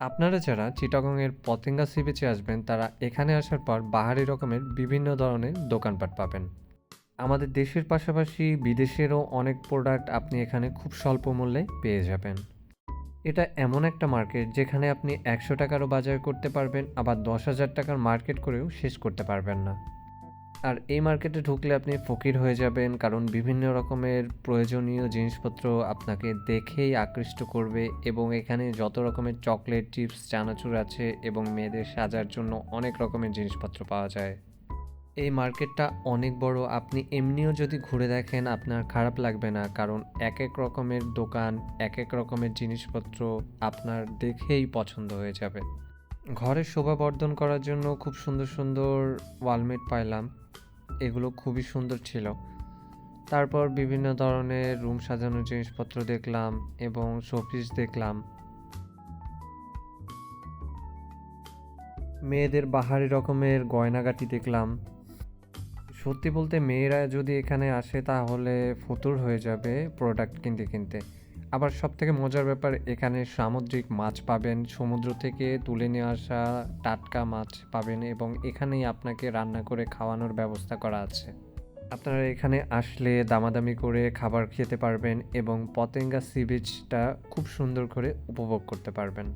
আপনারা যারা চিটাগংয়ের পতেঙ্গা সি বিচে আসবেন তারা এখানে আসার পর বাহারি রকমের বিভিন্ন ধরনের দোকানপাট পাবেন। আমাদের দেশের পাশাপাশি বিদেশেরও অনেক প্রোডাক্ট আপনি এখানে খুব স্বল্প মূল্যে পেয়ে যাবেন। এটা এমন একটা মার্কেট যেখানে আপনি ১০০ টাকারও বাজার করতে পারবেন, আবার ১০,০০০ টাকার মার্কেট করেও শেষ করতে পারবেন না। আর এই মার্কেটে ঢুকলে আপনি ফকির হয়ে যাবেন, কারণ বিভিন্ন রকমের প্রয়োজনীয় জিনিসপত্র আপনাকে দেখেই আকৃষ্ট করবে এবং এখানে যত রকমের চকলেট, চিপস, চানাচুর আছে এবং মেয়েদের সাজার জন্য অনেক রকমের জিনিসপত্র পাওয়া যায়। এই মার্কেটটা অনেক বড়, আপনি এমনিও যদি ঘুরে দেখেন আপনার খারাপ লাগবে না, কারণ এক এক রকমের দোকান, এক এক রকমের জিনিসপত্র আপনার দেখেই পছন্দ হয়ে যাবে। ঘরের শোভাবর্ধন করার জন্য খুব সুন্দর সুন্দর ওয়ালমেট পাইলাম, এগুলো খুবই সুন্দর ছিল। তারপর বিভিন্ন ধরনের রুম সাজানোর জিনিসপত্র দেখলাম এবং শোপিস দেখলাম। মেয়েদের বাহারি রকমের গয়নাগাটি দেখলাম। সত্যি বলতে মেয়েরা যদি এখানে আসে তাহলে ফতুর হয়ে যাবে প্রোডাক্ট কিনতে কিনতে। আবার সবথেকে মজার ব্যাপার, এখানে সামুদ্রিক মাছ পাবেন, সমুদ্র থেকে তুলে নিয়ে আসা টাটকা মাছ পাবেন এবং এখানেই আপনাকে রান্না করে খাওয়ানোর ব্যবস্থা করা আছে। আপনারা এখানে আসলে দামাদামি করে খাবার খেতে পারবেন এবং পতেঙ্গা সি বিচটা খুব সুন্দর করে উপভোগ করতে পারবেন।